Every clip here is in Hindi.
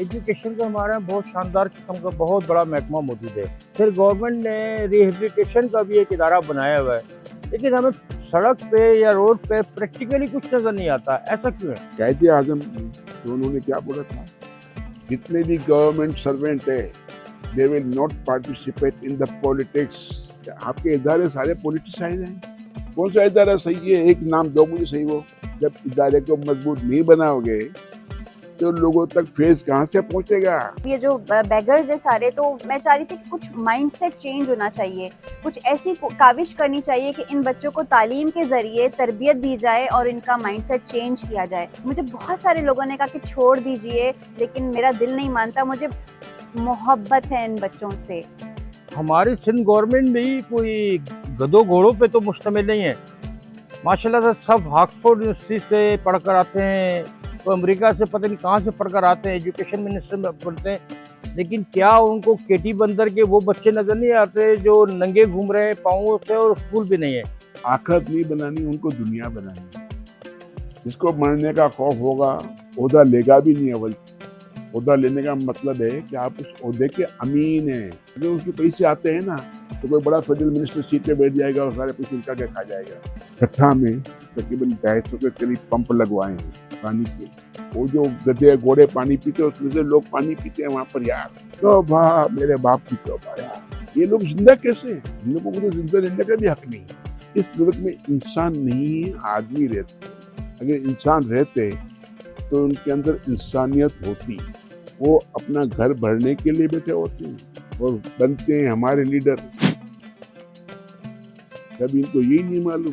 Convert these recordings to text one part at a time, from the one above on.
एजुकेशन का हमारा बहुत शानदार किस्म का बहुत बड़ा महकमा मौजूद है। फिर गवर्नमेंट ने रिहेबिलिटेशन का भी एक इदारा बनाया हुआ है, लेकिन हमें सड़क पे या रोड पे प्रैक्टिकली कुछ नज़र नहीं आता। ऐसा क्यों है? कायदे आजम में तो उन्होंने क्या बोला था, जितने भी गवर्नमेंट सर्वेंट है they will not participate in the politics. आपके इदारे सारे पॉलिटिसाइज हैं। कौन सा इदारा सही है? एक नाम दो मुझे सही वो। जब इदारे को मजबूत नहीं बनाओगे तो लोगों तक फेस कहाँ से पहुंचेगा? ये जो बेगर्स है सारे, तो मैं चाह रही थी कि कुछ माइंडसेट चेंज होना चाहिए, कुछ ऐसी काविश करनी चाहिए कि इन बच्चों को तालीम के जरिए तरबियत दी जाए और इनका माइंडसेट चेंज किया जाए। मुझे बहुत सारे लोगों ने कहा कि छोड़ दीजिए, लेकिन मेरा दिल नहीं मानता। मुझे मोहब्बत है इन बच्चों से। हमारी सिंध गवर्नमेंट भी कोई गधों घोड़ों पे तो मुश्तमिल नहीं है। माशाल्लाह से सब ऑक्सफोर्ड यूनिवर्सिटी से पढ़कर आते हैं, तो अमेरिका से पता नहीं कहाँ से पढ़कर आते हैं, एजुकेशन मिनिस्टर में पढ़ते हैं। लेकिन क्या उनको केटी बंदर के वो बच्चे नज़र नहीं आते जो नंगे घूम रहे हैं पाँवों से, और स्कूल भी नहीं है। आखिरत नहीं बनानी, उनको दुनिया बनानी। जिसको मरने का खौफ होगा ओहदा लेगा भी नहीं। अव्वल ओहदा लेने का मतलब है कि आप उस ओहदे के अमीन हैं। अगर उसके पैसे आते हैं ना तो कोई बड़ा फेडरल मिनिस्टर सीट पे बैठ जाएगा और सारे पैसे निकाल के खा जाएगा। ठट्ठा में तकरीबन 250 के करीब पंप लगवाए हैं पानी के। वो जो गधे घोड़े पानी पीते हैं उसमें से लोग पानी पीते हैं वहाँ पर यार। तो वाह मेरे बाप की तौबा यार, ये लोग जिंदा कैसे हैं? इन लोगों को तो जिंदा रहने का भी हक नहीं है। इस मुल्क में इंसान नहीं आदमी रहते हैं। अगर इंसान रहते तो उनके अंदर इंसानियत होती। वो अपना घर भरने के लिए बैठे होते हैं और बनते हैं हमारे लीडर। कभी इनको यही नहीं मालूम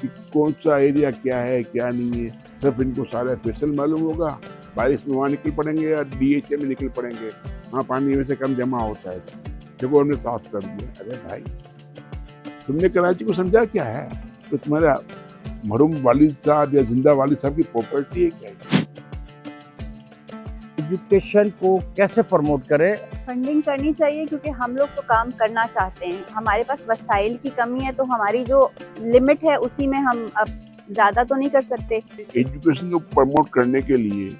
कि कौन सा एरिया क्या है क्या नहीं है। सिर्फ इनको सारा फैसल मालूम होगा। बारिश में वहाँ निकल पड़ेंगे या डीएचए में निकल पड़ेंगे, वहाँ पानी वैसे कम जमा होता है, देखो हमने साफ कर दिया। अरे भाई, तुमने कराची को समझा क्या है? तो तुम्हारा मरूम वालिद साहब या जिंदा वालिद साहब की प्रॉपर्टी है क्या? एजुकेशन को कैसे प्रमोट करें? फंडिंग करनी चाहिए, क्योंकि हम लोग तो काम करना चाहते हैं। हमारे पास वसाइल की कमी है, तो हमारी जो लिमिट है उसी में हम अब ज़्यादा तो नहीं कर सकते। एजुकेशन को प्रमोट करने के लिए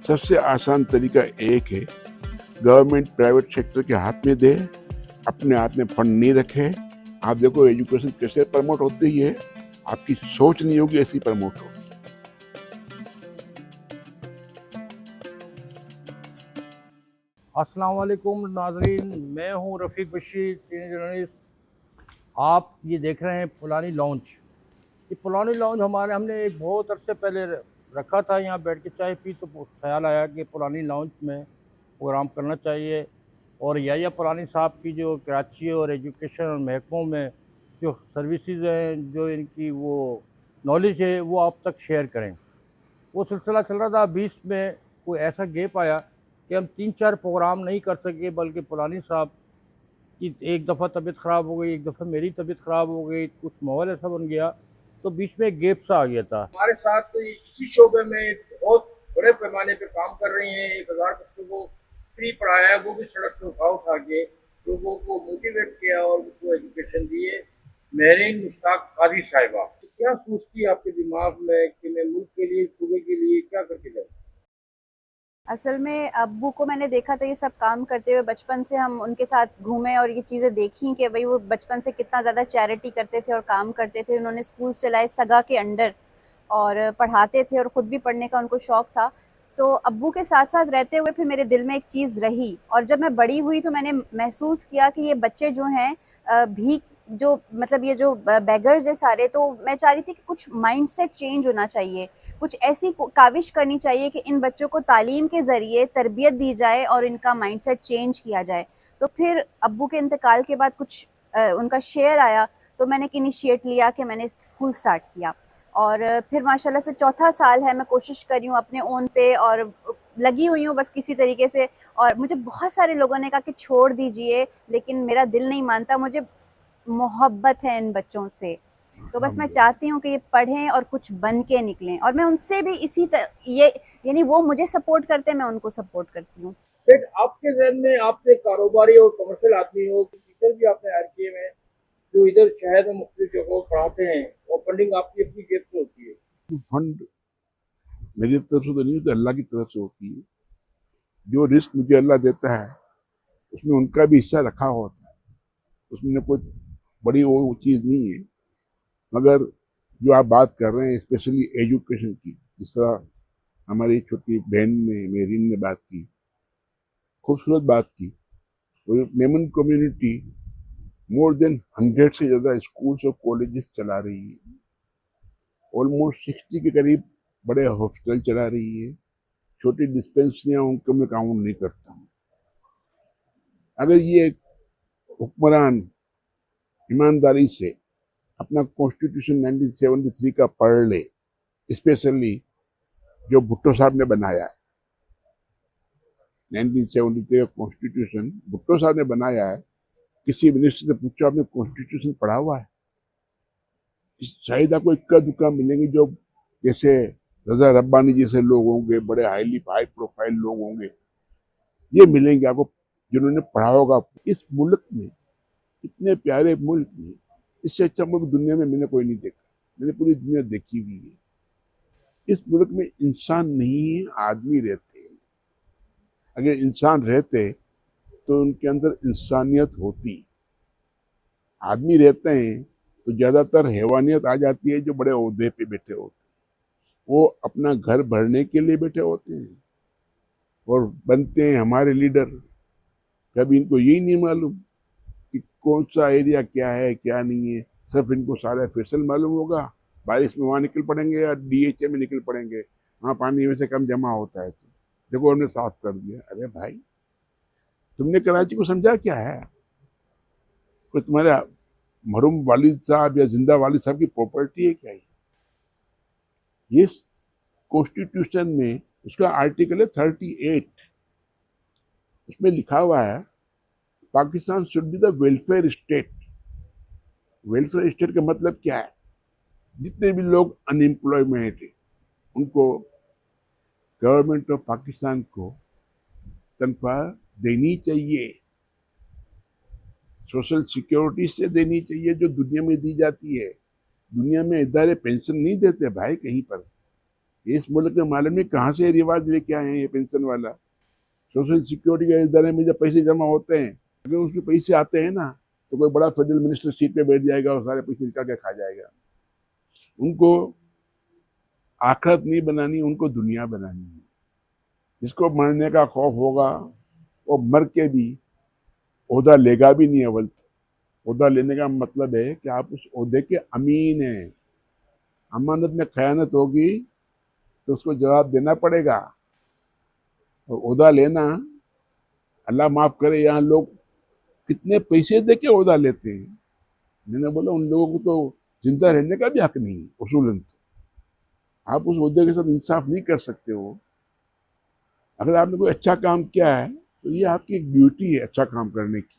सबसे आसान तरीका एक है, गवर्नमेंट प्राइवेट सेक्टर के हाथ में दे, अपने हाथ में फंड नहीं रखे। आप देखो एजुकेशन कैसे प्रमोट होती है, आपकी सोच नहीं होगी ऐसी प्रमोट होगी। अस्सलाम वालेकुम नाजरीन, मैं हूं रफ़ीक बशीर, सीनियर जर्नलिस्ट। आप ये देख रहे हैं पुलानी लॉन्च। ये पुलानी लॉन्च हमने एक बहुत अरसे पहले रखा था, यहाँ बैठ के चाय पी, तो ख्याल आया कि पुलानी लॉन्च में प्रोग्राम करना चाहिए और या पुलानी साहब की जो कराची और एजुकेशन और महकमों में जो सर्विसेज हैं, जो इनकी वो नॉलेज है, वो आप तक शेयर करें। वो सिलसिला चल रहा था। 20 में कोई ऐसा गैप आया कि हम 3-4 प्रोग्राम नहीं कर सके, बल्कि पुलानी साहब की एक दफ़ा तबीयत ख़राब हो गई, एक दफ़ा मेरी तबीयत ख़राब हो गई, कुछ माहौल ऐसा बन गया, तो बीच में एक गैप सा आ गया था। हमारे साथ तो इसी शोबे में बहुत बड़े पैमाने पे काम कर रही हैं। 1000 बच्चों को फ्री पढ़ाया है, वो भी सड़क से उठा के लोगों को मोटिवेट किया और उनको एजुकेशन दिए। महरीन मुश्ताक कादी साहिबा, तो क्या सोचती है आपके दिमाग में कि मैं मुल्क के लिए, सूबे के लिए क्या करके जाऊँ? असल में अब्बू को मैंने देखा था ये सब काम करते हुए। बचपन से हम उनके साथ घूमे और ये चीज़ें देखी कि भाई वो बचपन से कितना ज़्यादा चैरिटी करते थे और काम करते थे। उन्होंने स्कूल्स चलाए सगा के अंडर और पढ़ाते थे और ख़ुद भी पढ़ने का उनको शौक़ था। तो अब्बू के साथ साथ रहते हुए फिर मेरे दिल में एक चीज़ रही, और जब मैं बड़ी हुई तो मैंने महसूस किया कि ये बच्चे जो हैं भीख, जो मतलब ये जो बेगर्स है सारे, तो मैं चाह रही थी कि कुछ माइंडसेट चेंज होना चाहिए, कुछ ऐसी काविश करनी चाहिए कि इन बच्चों को तालीम के ज़रिए तरबियत दी जाए और इनका माइंडसेट चेंज किया जाए। तो फिर अब्बू के इंतकाल के बाद कुछ उनका शेयर आया, तो मैंने इनिशिएट लिया कि मैंने स्कूल स्टार्ट किया। और फिर माशाल्लाह से चौथा साल है, मैं कोशिश कर रही हूँ अपने ओन पे और लगी हुई हूँ बस किसी तरीके से। और मुझे बहुत सारे लोगों ने कहा कि छोड़ दीजिए, लेकिन मेरा दिल नहीं मानता। मुझे मोहब्बत है इन बच्चों से, तो बस मैं चाहती हूँ कि ये पढ़ें और कुछ बन के निकलें। और मैं उनसे भी ये यानी वो मुझे सपोर्ट करते हैं, मैं उनको सपोर्ट करती हूँ। फिर आपके जहन में, आपने कारोबारी और कमर्शियल आदमी हो, टीचर भी आपने हायर किए हैं जो इधर शहर में मुख्तलिफ जगहों पढ़ाते हैं, और फंडिंग आपकी अपनी जेब से होती है? फंड मेरी तरफ से तो नहीं होता, अल्लाह की तरफ से होती है। जो रिस्क मुझे अल्लाह देता है उसमें उनका भी हिस्सा रखा होता है, उसमें कोई बड़ी वो चीज़ नहीं है। मगर जो आप बात कर रहे हैं स्पेशली एजुकेशन की, जिस तरह हमारी छोटी बहन ने मेरीन ने बात की, खूबसूरत बात की। वो मेमन कम्युनिटी मोर देन 100 से ज़्यादा स्कूल्स और कॉलेजेस चला रही है, ऑलमोस्ट 60 के करीब बड़े हॉस्पिटल चला रही है, छोटी डिस्पेंसरियाँ उनको मैं काउंट नहीं करता हूँ। अगर ये हुक्मरान ईमानदारी से अपना कॉन्स्टिट्यूशन 1973 का पढ़ ले, स्पेशली जो भुट्टो साहब ने बनाया है, 1973 का कॉन्स्टिट्यूशन भुट्टो साहब ने बनाया है। किसी मिनिस्टर से पूछो आपने कॉन्स्टिट्यूशन पढ़ा हुआ है? शायद आपको इक्का दुक्का मिलेंगे जो जैसे रजा रब्बानी जैसे लोग होंगे, बड़े हाई प्रोफाइल लोग होंगे, ये मिलेंगे आपको जिन्होंने पढ़ा होगा। इस मुल्क में, इतने प्यारे मुल्क में, इससे अच्छा मुल्क दुनिया में मैंने कोई नहीं देखा। मैंने पूरी दुनिया देखी हुई है। इस मुल्क में इंसान नहीं है, आदमी रहते हैं। अगर इंसान रहते तो उनके अंदर इंसानियत होती। आदमी रहते हैं तो ज़्यादातर हैवानियत आ जाती है। जो बड़े ओहदे पे बैठे होते हैं वो अपना घर भरने के लिए बैठे होते हैं और बनते हैं हमारे लीडर। कभी इनको यही नहीं मालूम कि कौन सा एरिया क्या है क्या नहीं है। सिर्फ इनको सारा फैसल मालूम होगा, बारिश में वहाँ निकल पड़ेंगे या डीएचए में निकल पड़ेंगे, वहाँ पानी वैसे कम जमा होता है तो देखो हमने साफ कर दिया। अरे भाई, तुमने कराची को समझा क्या है? कोई तुम्हारे मरूम वालिद साहब या जिंदा वालिद साहब की प्रॉपर्टी है क्या? ये कॉन्स्टिट्यूशन में उसका आर्टिकल है 38, उसमें लिखा हुआ है Pakistan should be the welfare state. Welfare state का मतलब क्या है? जितने भी लोग अनएम्प्लॉयमेंट है उनको गवर्नमेंट ऑफ पाकिस्तान को तनख्वाह देनी चाहिए, सोशल सिक्योरिटी से देनी चाहिए जो दुनिया में दी जाती है। दुनिया में इदारे पेंशन नहीं देते भाई कहीं पर। इस मुल्क में मालूम नहीं कहाँ से रिवाज लेके आए हैं ये पेंशन वाला। सोशल सिक्योरिटी के इदारे में जब पैसे जमा होते हैं, अगर उसमें पैसे आते हैं ना तो कोई बड़ा फेडरल मिनिस्टर सीट पे बैठ जाएगा और सारे पैसे निकाल के खा जाएगा। उनको आखिरत नहीं बनानी, उनको दुनिया बनानी है। जिसको मरने का खौफ होगा वो मर के भी ओहदा लेगा भी नहीं। अव्वल ओहदा लेने का मतलब है कि आप उस ओहदे के अमीन हैं। अमानत में खयानत होगी तो उसको जवाब देना पड़ेगा। और ओहदा लेना, अल्लाह माफ करे, यहाँ लोग कितने पैसे दे के ओहदा लेते हैं। मैंने बोला उन लोगों को तो जिंदा रहने का भी हक नहीं है उसूलन। तो आप उस ओहदे के साथ इंसाफ नहीं कर सकते हो। अगर आपने कोई अच्छा काम किया है तो ये आपकी एक ड्यूटी है अच्छा काम करने की।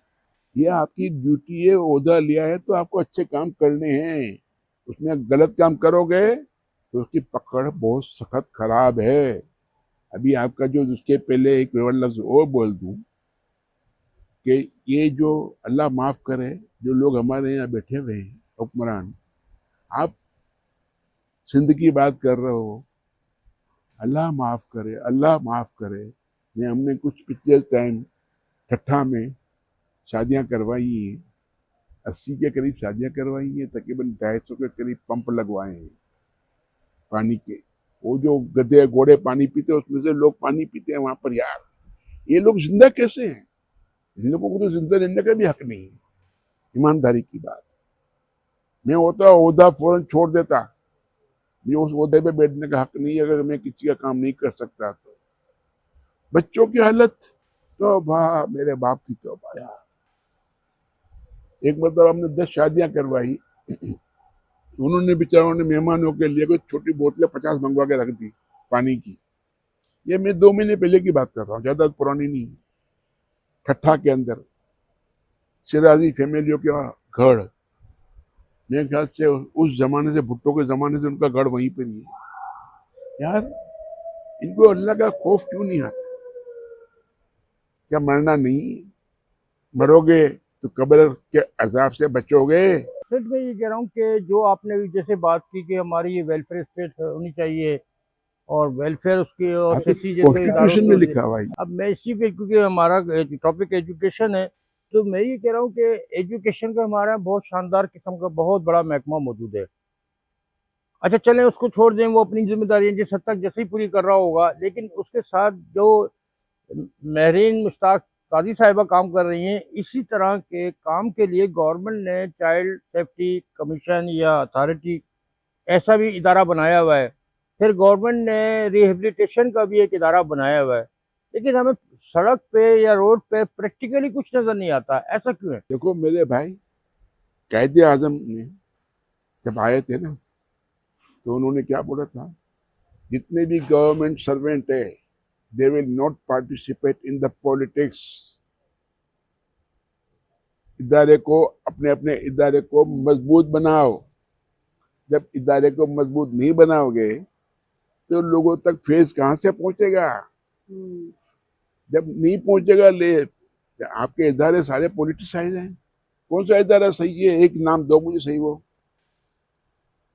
ये आपकी ड्यूटी है। ओहदा लिया है तो आपको अच्छे काम करने हैं। उसमें गलत काम करोगे तो उसकी पकड़ बहुत सख्त खराब है। अभी आपका जो उसके पहले एक लफ्ज और बोल दूं कि ये जो अल्लाह माफ़ करे जो लोग हमारे यहाँ बैठे हुए हैं हुक्मरान, आप सिंध की बात कर रहे हो, अल्लाह माफ़ करे, अल्लाह माफ़ करे। हमने कुछ पिछले टाइम ठट्ठा में शादियां करवाई हैं, 80 के करीब शादियां करवाई हैं, तकरीबन 250 के करीब पंप लगवाए हैं पानी के। वो जो गधे घोड़े पानी पीते हैं उसमें से लोग पानी पीते हैं वहाँ पर। यार ये लोग जिंदा कैसे हैं? इन लोगों को तो जिंदा रहने का भी हक नहीं है। ईमानदारी की बात है। मैं होता ओहदा फौरन छोड़ देता। मुझे उस ओहदे पे बैठने का हक नहीं है अगर मैं किसी का काम नहीं कर सकता तो। बच्चों की हालत तौबा, मेरे बाप की तौबा यार। एक मतलब हमने 10 शादियां करवाई, उन्होंने बेचारों ने मेहमानों के लिए कोई छोटी बोतलें 50 मंगवा के रख दी पानी की। ये मैं 2 महीने पहले की बात कर रहा हूँ, ज्यादा पुरानी नहीं। ठट्ठा के अंदर शिराजी फैमिलियों के घर, मेरे ख्याल से उस जमाने से, भुट्टो के जमाने से उनका गढ़ वहीं पर ही है। यार इनको अल्लाह का खौफ क्यों नहीं आता? क्या मरना नहीं? मरोगे तो कब्र के अजाब से बचोगे। सिर्फ मैं ये कह रहा हूँ कि जो आपने भी जैसे बात की कि हमारी ये वेलफेयर स्टेट होनी चाहिए और वेलफेयर उसकी और आपके सीसी जैसे इदारों कॉन्स्टिट्यूशन में की लिखा हुआ है। अब मैं इसी पे, क्योंकि हमारा टॉपिक एजुकेशन है, तो मैं ये कह रहा हूँ कि एजुकेशन का हमारा बहुत शानदार किस्म का बहुत बड़ा महकमा मौजूद है। अच्छा चलें उसको छोड़ दें, वो अपनी जिम्मेदारी जिस हद तक जैसे ही पूरी कर रहा होगा, लेकिन उसके साथ जो महरीन मुश्ताक काजी साहिबा काम कर रही हैं, इसी तरह के काम के लिए गवर्नमेंट ने चाइल्ड सेफ्टी कमीशन या अथॉरिटी ऐसा भी इदारा बनाया हुआ है। फिर गवर्नमेंट ने रिहेबिलिटेशन का भी एक इदारा बनाया हुआ है, लेकिन हमें सड़क पे या रोड पे प्रैक्टिकली कुछ नजर नहीं आता। ऐसा क्यों है? देखो मेरे भाई, कायदे आजम ने जब आए थे ना, तो उन्होंने क्या बोला था, जितने भी गवर्नमेंट सर्वेंट है they will not participate in the politics. इदारे को, अपने अपने इदारे को मजबूत बनाओ। जब इदारे को मजबूत नहीं बनाओगे तो लोगों तक फेस कहाँ से पहुंचेगा? जब नहीं पहुंचेगा ले, आपके इदारे सारे पॉलिटिसाइज हैं। कौन सा इदारा सही है? एक नाम दो मुझे सही वो।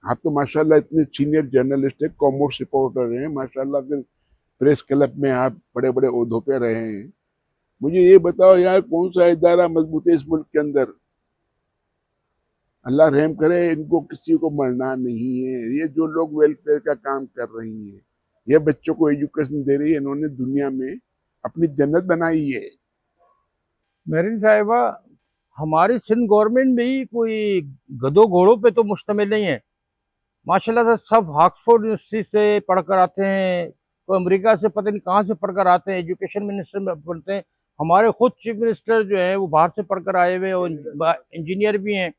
आप तो माशाल्लाह इतने सीनियर जर्नलिस्ट है, कॉमर्स रिपोर्टर हैं माशाल्लाह, फिर प्रेस क्लब में आप बड़े बड़े ओहदों पे रहे हैं। मुझे ये बताओ यार, कौन सा इदारा मजबूत है इस मुल्क के अंदर? अल्लाह रहम करे, इनको किसी को मरना नहीं है। ये जो लोग वेलफेयर का काम कर रही हैं, ये बच्चों को एजुकेशन दे रही है, इन्होंने दुनिया में अपनी जन्नत बनाई है। महरीन साहिबा, हमारी सिंध गवर्नमेंट भी कोई गधों घोड़ों पे तो मुश्तमिल नहीं है। माशाल्लाह से सब ऑक्सफोर्ड यूनिवर्सिटी से पढ़कर आते हैं, कोई अमेरिका से पता नहीं कहाँ से पढ़कर आते हैं, एजुकेशन मिनिस्टर में पढ़ते हैं। हमारे खुद चीफ मिनिस्टर जो हैं वो बाहर से पढ़कर आए हुए और इंजीनियर भी हैं,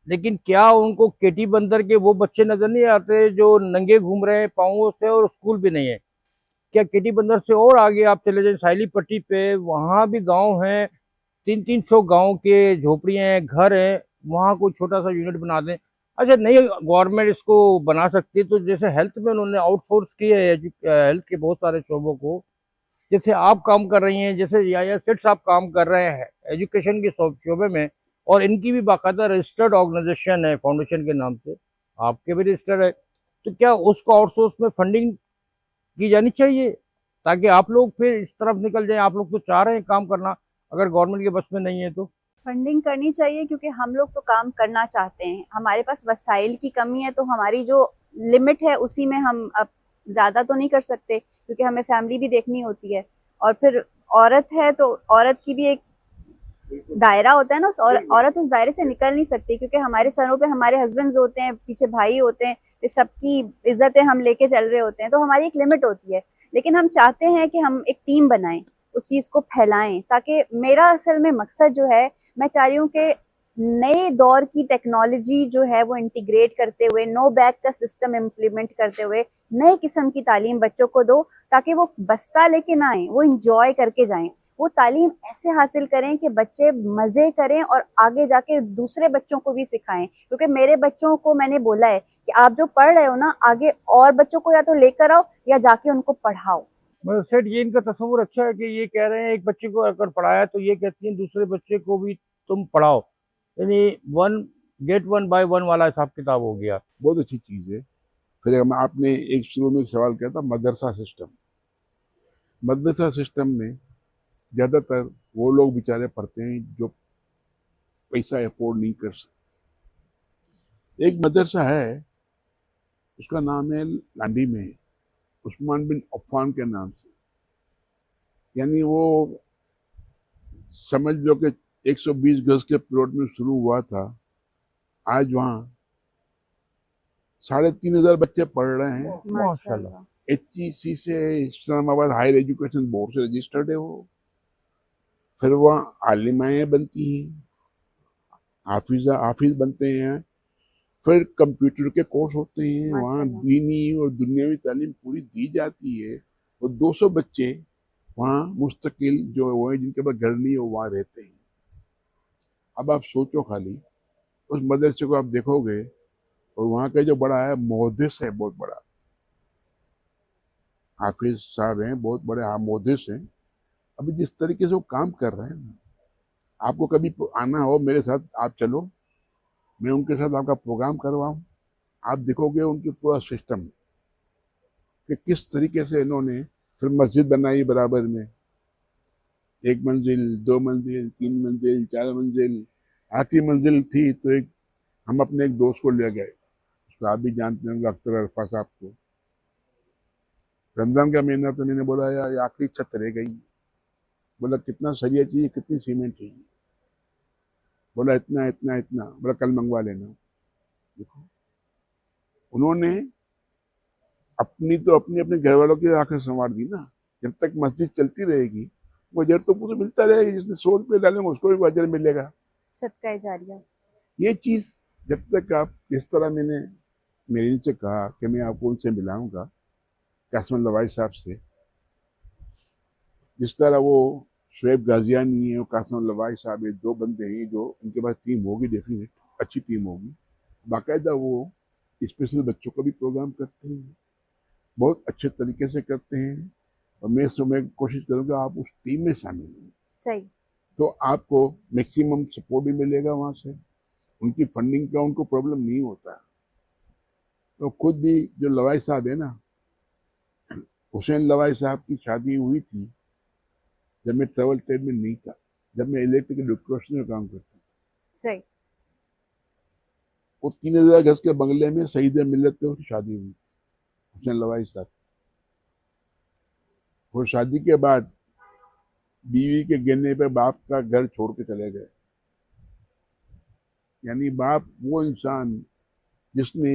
लेकिन क्या उनको केटी बंदर के वो बच्चे नजर नहीं आते जो नंगे घूम रहे हैं पाँवों से, और स्कूल भी नहीं है? क्या केटी बंदर से और आगे आप चले जाए साइली पट्टी पे, वहाँ भी गांव हैं, 300-300 गांव के झोपड़ियाँ हैं, घर हैं, वहाँ कोई छोटा सा यूनिट बना दें। अच्छा नहीं गवर्नमेंट इसको बना सकती, तो जैसे हेल्थ में उन्होंने आउटसोर्स किया है हेल्थ के बहुत सारे शोबों को, जैसे आप काम कर रही हैं, जैसे या सेठ साहब काम कर रहे हैं एजुकेशन के शोबे में, और इनकी भी बाकायदा रजिस्टर्ड ऑर्गेनाइजेशन है फाउंडेशन के नाम से, आपके भी रजिस्टर्ड है, तो क्या उसको आउटसोर्स में फंडिंग की जानी चाहिए ताकि आप लोग फिर इस तरफ निकल जाएं? आप लोग तो चाह रहे हैं काम करना, अगर गवर्नमेंट के बस में नहीं है तो। फंडिंग करनी चाहिए, क्योंकि हम लोग तो काम करना चाहते हैं, हमारे पास वसाइल की कमी है, तो हमारी जो लिमिट है उसी में हम अब ज़्यादा तो नहीं कर सकते, क्योंकि हमें फैमिली भी देखनी होती है। और फिर औरत है तो औरत की भी एक दायरा होता है ना, औरत उस दायरे से निकल नहीं सकती, क्योंकि हमारे सरों पे हमारे हस्बैंड्स होते हैं, पीछे भाई होते हैं, इस सबकी इज्जतें हम लेके चल रहे होते हैं, तो हमारी एक लिमिट होती है। लेकिन हम चाहते हैं कि हम एक टीम बनाएं, उस चीज को फैलाएं, ताकि मेरा असल में मकसद जो है, मैं चाह रही हूँ कि नए दौर की टेक्नोलॉजी जो है वो इंटीग्रेट करते हुए, नो बैग का सिस्टम इम्प्लीमेंट करते हुए नए किस्म की तालीम बच्चों को दो, ताकि वो बस्ता लेके ना आए, वो इंजॉय करके जाएं। वो तालीम ऐसे हासिल करें कि बच्चे मजे करें और आगे जाके दूसरे बच्चों को भी सिखाएं, क्योंकि मेरे बच्चों को मैंने बोला है कि आप जो पढ़ रहे हो ना, आगे और बच्चों को या तो लेकर आओ या जाके उनको पढ़ाओ। मतलब सेठ ये इनका तस्वुर अच्छा है कि ये कह रहे हैं एक बच्चे को अगर पढ़ाया तो ये कहती हैं दूसरे बच्चे को भी तुम पढ़ाओ, यानी one get one by one वाला हिसाब किताब हो गया। बहुत अच्छी चीज़ है। फिर हम, आपने एक शुरू में एक सवाल किया था मदरसा सिस्टम। मदरसा सिस्टम में ज़्यादातर वो लोग बेचारे पढ़ते हैं जो पैसा अफोर्ड नहीं कर सकते। एक मदरसा है, उसका नाम है लांडी में, उस्मान बिन अफ़्फ़ान के नाम से। यानी वो समझ लो कि 120 गज के प्लॉट में शुरू हुआ था, आज वहाँ 3500 बच्चे पढ़ रहे हैं। माशाल्लाह। HEC से, इस्लामाबाद हायर एजुकेशन बोर्ड से रजिस्टर्ड है वो। फिर वहाँ आलिमाएँ बनती हैं, हाफिज बनते हैं, फिर कंप्यूटर के कोर्स होते हैं, वहाँ दीनी और दुनियावी तालीम पूरी दी जाती है। और 200 बच्चे वहाँ मुस्तकिल जो वो हैं, जिनके पास घर नहीं है, वो वहाँ रहते हैं। अब आप सोचो, खाली उस मदरसे को आप देखोगे और वहाँ का जो बड़ा है मुहद्दिस है, बहुत बड़ा हाफिज साहब हैं, बहुत बड़े मुहद्दिस हैं। अभी जिस तरीके से वो काम कर रहे हैं ना, आपको कभी आना हो मेरे साथ, आप चलो, मैं उनके साथ आपका प्रोग्राम करवाऊँ, आप देखोगे उनकी पूरा सिस्टम कि किस तरीके से इन्होंने फिर मस्जिद बनाई बराबर में, 1 मंजिल, 2 मंजिल, 3 मंजिल, 4 मंजिल, आखिरी मंजिल थी तो एक हम अपने एक दोस्त को ले गए, उसको आप भी जानते होंगे, अख्तर अरफा साहब को। रमजान का महीना तो मैंने बोला यार ये आखिरी छत रह गई। बोला कितना सरिया चाहिए, कितनी सीमेंट चाहिए? बोला इतना इतना इतना। बोला कल मंगवा लेना। देखो उन्होंने अपनी तो अपनी अपने घर वालों की आंखें संवार दी ना। जब तक मस्जिद चलती रहेगी वो अजर तो मुझे मिलता रहेगा, जिसने 100 रुपये डालेंगे उसको भी अजर मिलेगा। सदका जारिया। ये चीज जब तक आप इस तरह, मैंने मेरे से कहा कि मैं आपको उनसे मिलाऊंगा, कासिम लवाई साहब से, जिस तरह वो शुएब गाजियानी है और कासिम लवाई साहब है, 2 बंदे हैं जो उनके पास टीम होगी, डेफिनेट अच्छी टीम होगी। बाकायदा वो स्पेशल बच्चों का भी प्रोग्राम करते हैं, बहुत अच्छे तरीके से करते हैं। और मैं कोशिश करूँगा आप उस टीम में शामिल हों, सही। तो आपको मैक्सिमम सपोर्ट भी मिलेगा वहाँ से। उनकी फंडिंग का उनको प्रॉब्लम नहीं होता। तो खुद भी जो लवाई साहब है ना, हुसैन लवाई साहब की शादी हुई थी जब मैं ट्रैवल ट्रेड में नहीं था, जब मैं इलेक्ट्रिकल डेकोरेशन में काम करता था। सही। वो 3000 गज के बंगले में शहीद मिल्लत पे उसकी शादी हुई थी, हुसैन लवाई साहब। और शादी के बाद बीवी के गिरने पे बाप का घर छोड़ के चले गए। यानी बाप वो इंसान जिसने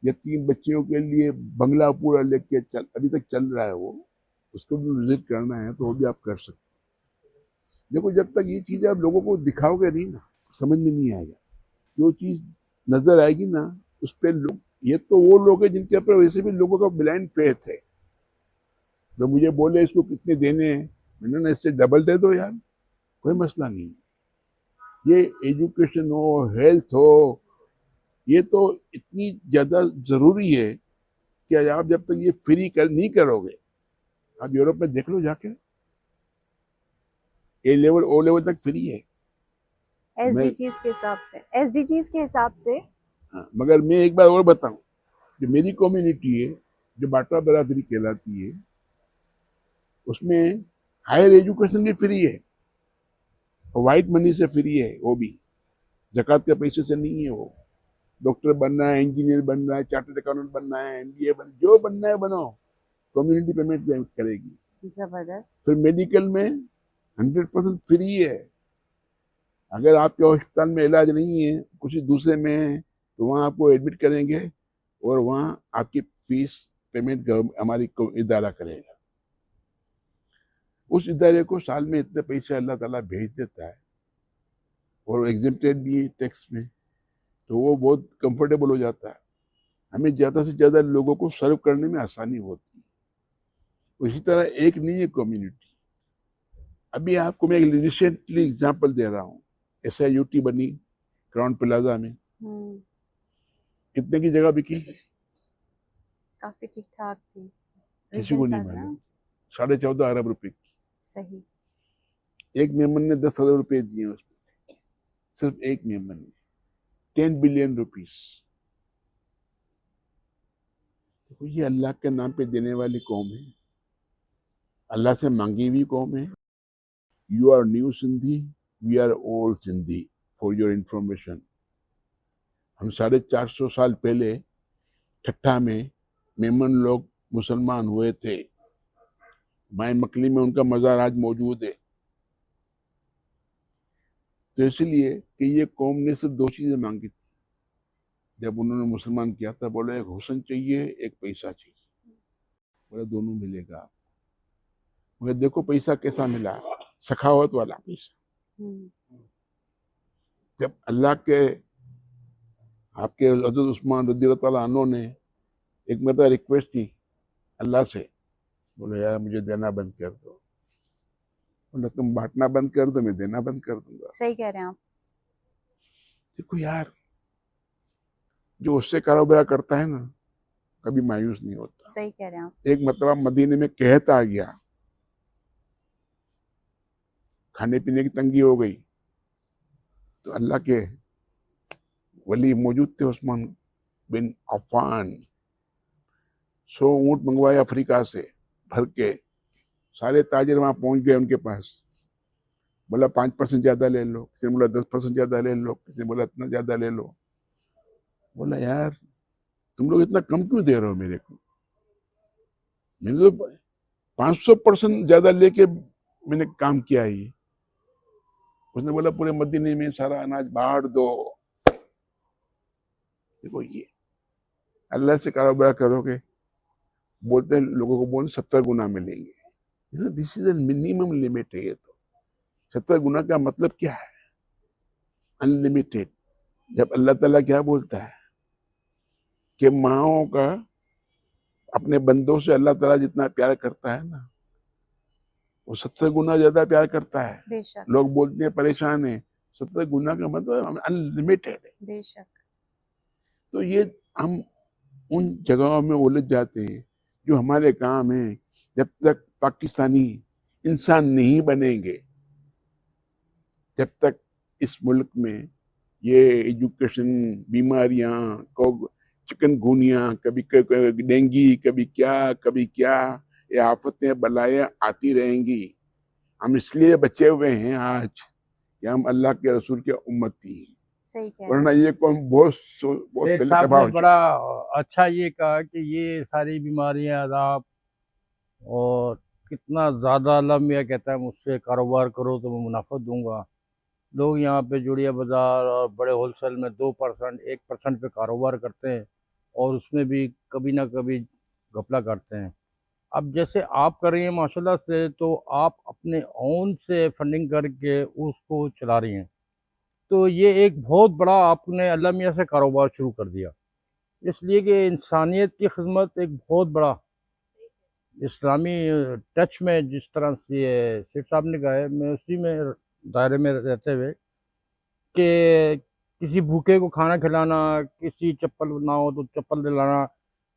यतीम बच्चियों के लिए बंगला पूरा लेके चल, अभी तक चल रहा है वो, उसको भी विजिट करना है तो वो भी आप कर सकते हैं। देखो जब तक ये चीज़ें आप लोगों को दिखाओगे नहीं ना, समझ में नहीं आएगा। जो चीज़ नजर आएगी ना उस पर लोग, ये तो वो लोग हैं जिनके ऊपर वैसे भी लोगों का ब्लाइंड फेथ है। तो मुझे बोले इसको कितने देने हैं, मैंने ना इससे डबल दे दो यार, कोई मसला नहीं। ये एजुकेशन हो, हेल्थ हो, ये तो इतनी ज़्यादा ज़रूरी है कि आप जब तक ये फ्री नहीं करोगे, आप यूरोप में देख लो जाके, ए लेवल ओ लेवल तक फ्री है। एसडीजीज के हिसाब से, एसडीजीज के हिसाब से। हाँ, मगर मैं एक बार और बताऊं, जो मेरी कम्युनिटी है जो बाटा बरादरी कहलाती है, उसमें हायर एजुकेशन भी फ्री है और वाइट मनी से फ्री है, वो भी ज़कात के पैसे से नहीं है। वो डॉक्टर बनना है, इंजीनियर बनना है, चार्टर्ड अकाउंटेंट बनना है, एमबीए बनना, जो बनना है बनो, कम्युनिटी पेमेंट करेगी। जबरदस्त। फिर मेडिकल में 100% फ्री है। अगर आपके हॉस्पिटल में इलाज नहीं है, कुछ दूसरे में है, तो वहाँ आपको एडमिट करेंगे और वहाँ आपकी फीस पेमेंट हमारी इदारा करेगा। उस इदारे को साल में इतने पैसे अल्लाह ताला भेज देता है और एग्जेम्प्टेड भी है टैक्स में, तो वो बहुत कंफर्टेबल हो जाता है। हमें ज़्यादा से ज़्यादा लोगों को सर्व करने में आसानी होती है। इसी तरह एक नहीं है कम्युनिटी। अभी आपको मैं एक रिसेंटली एग्जांपल दे रहा हूँ, SIUT बनी क्राउन प्लाजा में, कितने की जगह बिकी? काफी ठीक ठाक थी, किसी को नहीं मालूम, 14.5 अरब रुपए की। सही। एक मेमन ने 10,000 रुपए दिए उसमें, सिर्फ एक मेमन ने, 10 बिलियन रुपीस। देखो ये अल्लाह के नाम पे देने वाली कौम है, अल्लाह से मांगी हुई कौम है। You are new Sindhi, we are old Sindhi, for your information. हम 450 साल पहले ठट्ठा में मेमन लोग मुसलमान हुए थे। माए मकली में उनका मज़ार आज मौजूद है। तो इसलिए कि ये कौम ने सिर्फ 2 चीज़ें मांगी थी जब उन्होंने मुसलमान किया था। बोले एक हुस्न चाहिए, एक पैसा चाहिए। बोले दोनों मिलेगा आपको। मगर देखो पैसा कैसा मिला, सखावत वाला पैसा। जब अल्लाह के आपके हज़रत उस्मान रज़ियल्लाहु ताला अन्हु ने एक मतलब रिक्वेस्ट की अल्लाह से, बोले यार मुझे देना बंद कर दो। बोले तुम बांटना बंद कर दो, मैं देना बंद कर दूंगा। सही कह रहे हैं आप। देखो यार, जो उससे कारोबार करता है ना कभी मायूस नहीं होता। सही कह रहे हैं आप। एक मतलब मदीने में कहत आ गया, खाने पीने की तंगी हो गई, तो अल्लाह के वली मौजूद थे, उस्मान बिन अफ़ान, 100 ऊँट मंगवाए अफ्रीका से भर के, सारे ताजिर वहाँ पहुँच गए उनके पास। बोला 5% ज़्यादा ले लो, किसी ने बोला 10% ज़्यादा ले लो, किसी ने बोला इतना ज़्यादा ले लो। बोला यार तुम लोग इतना कम क्यों दे रहे हो मेरे को? मैंने तो 500% ज़्यादा लेके मैंने काम किया ही। उसने बोला पूरे मदीने में सारा अनाज बांट दो। देखो ये अल्लाह से कारोबार करोगे, बोलते हैं लोगों को बोल 70 गुना मिलेंगे। दिस इज मिनिमम लिमिट है। ये तो 70 गुना का मतलब क्या है? अनलिमिटेड। जब अल्लाह ताला क्या बोलता है कि माओ का अपने बंदों से अल्लाह ताला जितना प्यार करता है ना, वो 70 गुना ज्यादा प्यार करता है। बेशक लोग बोलते हैं परेशान है, 70 गुना का मतलब अनलिमिटेड है। बेशक तो ये हम उन जगहों में उलझ जाते हैं जो हमारे काम है। जब तक पाकिस्तानी इंसान नहीं बनेंगे, जब तक इस मुल्क में ये एजुकेशन, बीमारियां, चिकनगुनिया, कभी डेंगी, कभी क्या, ये आफतें बलाएं आती रहेंगी। हम इसलिए बचे हुए हैं आज कि हम अल्लाह के रसूल के उम्मती हैं, सही कह रहे वरना हैं। ये कौम बहुत सेठ पहले साहब तबाह ने हो बड़ा चुकी। अच्छा ये कहा कि ये सारी बीमारियां, अदाब और कितना ज़्यादा अल्लाह मियाँ कहता है मुझसे कारोबार करो तो मैं मुनाफा दूंगा। लोग यहाँ पे जुड़िया बाज़ार और बड़े होलसेल में 2% 1% पे कारोबार करते हैं और उसमें भी कभी ना कभी घपला करते हैं। अब जैसे आप कर रही हैं माशाल्लाह से, तो आप अपने ओन से फंडिंग करके उसको चला रही हैं, तो ये एक बहुत बड़ा आपने अल्लाह मियाँ से कारोबार शुरू कर दिया। इसलिए कि इंसानियत की खिदमत एक बहुत बड़ा इस्लामी टच में, जिस तरह से ये शेख साहब ने कहा है, मैं उसी में दायरे में रहते हुए कि किसी भूखे को खाना खिलाना, किसी चप्पल ना हो तो चप्पल दिलाना।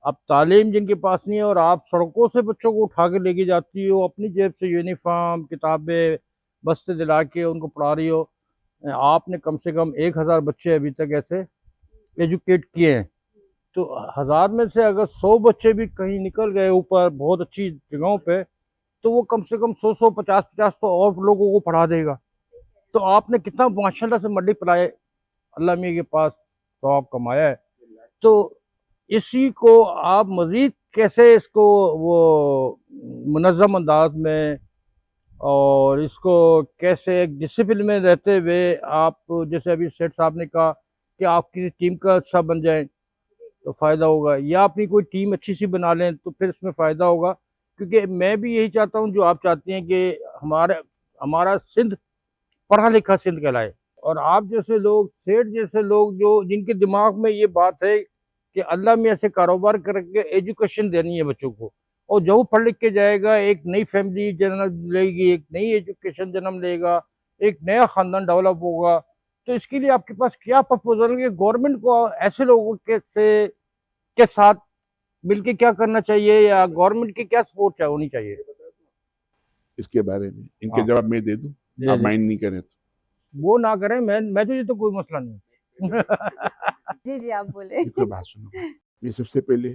अब तालीम जिनके पास नहीं है और आप सड़कों से बच्चों को उठा के लेके जाती हो, अपनी जेब से यूनिफॉर्म, किताबें, बस्ते दिला के उनको पढ़ा रही हो। आपने कम से कम 1000 बच्चे अभी तक ऐसे एजुकेट किए हैं। तो 1000 में से अगर 100 बच्चे भी कहीं निकल गए ऊपर बहुत अच्छी जगहों पे, तो वो कम से कम 100 50 तो और लोगों को पढ़ा देगा। तो आपने कितना माशाल्लाह से मल्टीप्लाई अल्लाह मियाँ के पास सवाब कमाया है। तो इसी को आप मज़ीद कैसे इसको वो मुनज़्ज़म अंदाज में, और इसको कैसे एक डिसिप्लिन में रहते हुए आप, जैसे अभी सेठ साहब ने कहा कि आप किसी टीम का हिस्सा बन जाएं तो फ़ायदा होगा, या अपनी कोई टीम अच्छी सी बना लें तो फिर इसमें फ़ायदा होगा। क्योंकि मैं भी यही चाहता हूँ जो आप चाहती हैं कि हमारा हमारा सिंध पढ़ा लिखा सिंध कहलाए। और आप जैसे लोग, सेठ जैसे लोग, जो जिनके दिमाग में ये बात है कि अल्लाह मियाँ से कारोबार करके एजुकेशन देनी है बच्चों को, और जब वो पढ़ लिख के जाएगा एक नई फैमिली जन्म लेगी, एक नई एजुकेशन जन्म लेगा, एक नया ख़ानदान डेवलप होगा। तो इसके लिए आपके पास क्या प्रपोजल है कि गवर्नमेंट को ऐसे लोगों के साथ मिलके क्या करना चाहिए, या गवर्नमेंट की क्या सपोर्ट होनी चाहिए? इसके बारे में इनके हाँ जवाब मैं दे दूं, जी आप जी, माइंड नहीं करें तो। वो ना करें, मैं तो, ये तो कोई मसला नहीं जी जी आप बोले। देखो बात सुनो, ये सबसे पहले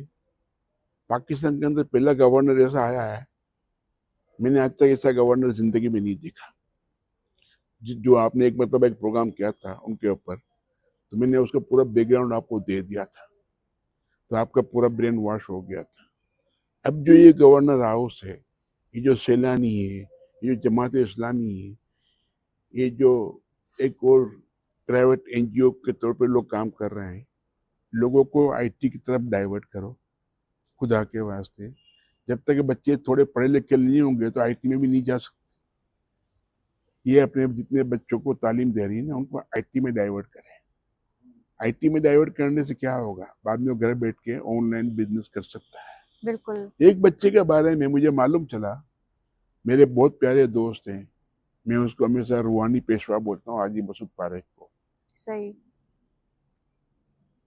पाकिस्तान के अंदर पहला गवर्नर ऐसा आया है, मैंने आज तक ऐसा गवर्नर जिंदगी में नहीं देखा। जो आपने एक मतलब एक प्रोग्राम किया था उनके ऊपर, तो मैंने उसका पूरा बैकग्राउंड आपको दे दिया था, तो आपका पूरा ब्रेन वॉश हो गया था। अब जो ये गवर्नर हाउस है, ये जो सैलानी है, ये जो जमात इस्लामी है, ये जो एक और प्राइवेट एनजीओ के तौर पे लोग काम कर रहे हैं, लोगों को आईटी की तरफ डाइवर्ट करो खुदा के वास्ते। जब तक बच्चे थोड़े पढ़े लिखे नहीं होंगे तो आईटी में भी नहीं जा सकते। ये अपने जितने बच्चों को तालीम दे रही है ना, उनको आईटी में डाइवर्ट करें। आईटी में डाइवर्ट करने से क्या होगा, बाद में वो घर बैठ के ऑनलाइन बिजनेस कर सकता है। बिल्कुल एक बच्चे के बारे में मुझे मालूम चला, मेरे बहुत प्यारे दोस्त हैं, मैं उसको हमेशा रूहानी पेशवा बोलता हूँ, हाजी मसूद पारेख को। सही।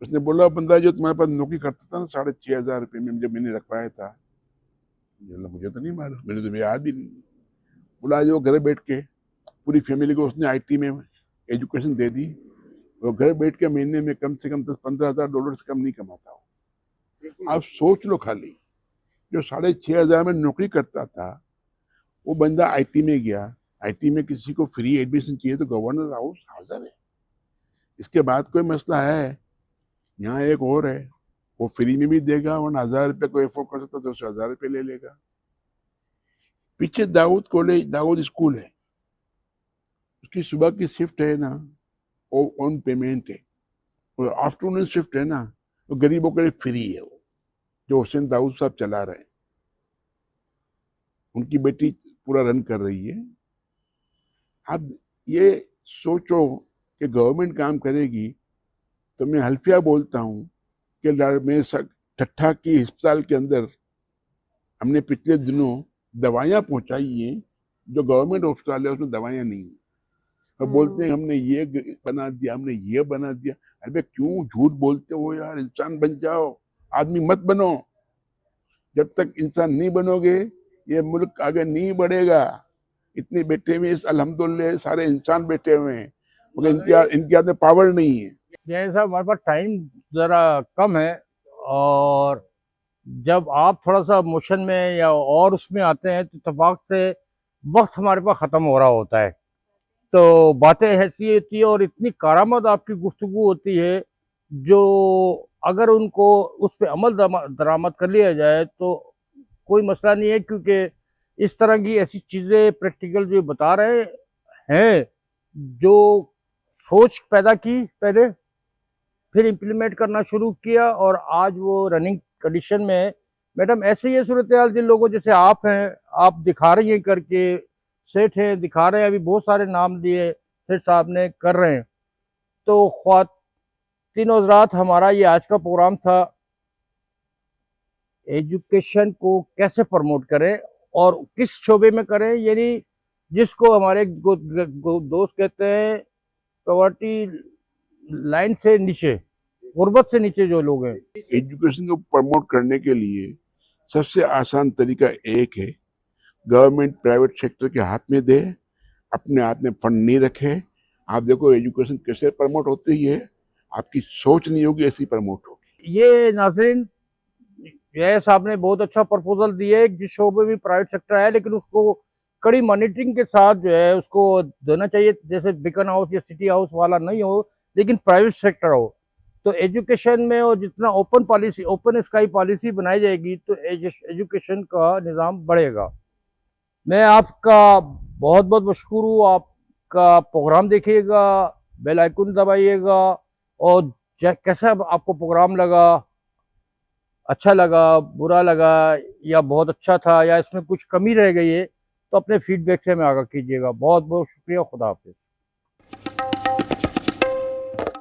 उसने बोला बंदा जो तुम्हारे पास नौकरी करता था ना 6500 रुपये में, जब मैंने रखवाया था, मुझे तो नहीं मालूम, मेरे तो याद भी नहीं। बोला जो घर बैठ के पूरी फैमिली को उसने आईटी में एजुकेशन दे दी, वो घर बैठ के महीने में कम से कम $10-15 से कम नहीं कमाता हो। आप सोच लो खाली जो 6,500 में नौकरी करता था वो बंदा आईटी में गया। आईटी में किसी को फ्री एडमिशन चाहिए तो गवर्नर हाउस हाजिर है। इसके बाद कोई मसला है? यहाँ एक और है, वो फ्री में भी देगा, वरना 1,000 रुपये को एफोर्ड कर सकता तो 1,000 रुपये ले लेगा। पीछे दाऊद कॉलेज, दाऊद स्कूल है, उसकी सुबह की शिफ्ट है ना, वो ऑन पेमेंट है, और आफ्टरनून शिफ्ट है ना, तो गरीबों के लिए फ्री है वो, जो हुसैन दाऊद साहब चला रहे हैं। उनकी बेटी पूरा रन कर रही है। आप ये सोचो कि गवर्नमेंट काम करेगी, तो मैं हल्फिया बोलता हूँ कि मेरे ठट्ठा की अस्पताल के अंदर हमने पिछले दिनों दवाइयाँ पहुँचाई हैं, जो गवर्नमेंट अस्पताल है उसमें दवाइयाँ नहीं हैं, और बोलते हैं हमने ये बना दिया, हमने ये बना दिया। अरे क्यों झूठ बोलते हो यार? इंसान बन जाओ, आदमी मत बनो। जब तक इंसान नहीं बनोगे ये मुल्क आगे नहीं बढ़ेगा। इतने बैठे हुए अल्हम्दुलिल्लाह सारे इंसान बैठे हुए हैं, मगर इनके हाथ में पावर नहीं है। जैसा हमारे पास टाइम ज़रा कम है, और जब आप थोड़ा सा मोशन में या और उसमें आते हैं तो इत्तेफाक से वक्त हमारे पास ख़त्म हो रहा होता है, तो बातें ऐसी होती है और इतनी कारामद आपकी गुफ्तगू होती है, जो अगर उनको उस पर अमल दरामद कर लिया जाए तो कोई मसला नहीं है, क्योंकि इस तरह की ऐसी चीज़ें प्रैक्टिकल जो बता रहे हैं, जो सोच पैदा की पहले, फिर इम्प्लीमेंट करना शुरू किया, और आज वो रनिंग कंडीशन में है। मैडम ऐसे ही है सूरत हाल, जिन लोगों जैसे आप हैं, आप दिखा रही हैं करके, सेठ हैं दिखा रहे हैं, अभी बहुत सारे नाम लिए सेठ साहब ने कर रहे हैं। तो ख्वातीन हज़रात, हमारा ये आज का प्रोग्राम था, एजुकेशन को कैसे प्रमोट करें और किस शोबे में करें, यानी जिसको हमारे दोस्त कहते हैं पॉवर्टी लाइन से नीचे, गुर्बत से नीचे जो लोग हैं। एजुकेशन को प्रमोट करने के लिए सबसे आसान तरीका एक है, गवर्नमेंट प्राइवेट सेक्टर के हाथ में दे, अपने हाथ में फंड नहीं रखे। आप देखो एजुकेशन कैसे प्रमोट होती है, आपकी सोच नहीं होगी ऐसी प्रमोट होगी। ये नाज़रीन, ये साहब ने बहुत अच्छा प्रपोजल दिया है, जिस शोबे में प्राइवेट सेक्टर है लेकिन उसको कड़ी मॉनिटरिंग के साथ जो है उसको देना चाहिए, जैसे बिकन हाउस या सिटी हाउस वाला नहीं हो, लेकिन प्राइवेट सेक्टर हो। तो एजुकेशन में और जितना open policy, open sky policy बनाई जाएगी तो एजुकेशन का निज़ाम बढ़ेगा। मैं आपका बहुत बहुत मशहूर हूँ। आपका प्रोग्राम देखिएगा, बेल आइकन दबाइएगा, और कैसा आपको प्रोग्राम लगा, अच्छा लगा, बुरा लगा, या बहुत अच्छा था, या इसमें कुछ कमी रह गई है, तो अपने फीडबैक से हमें आगाह कीजिएगा। बहुत बहुत शुक्रिया। खुदा हाफिज़।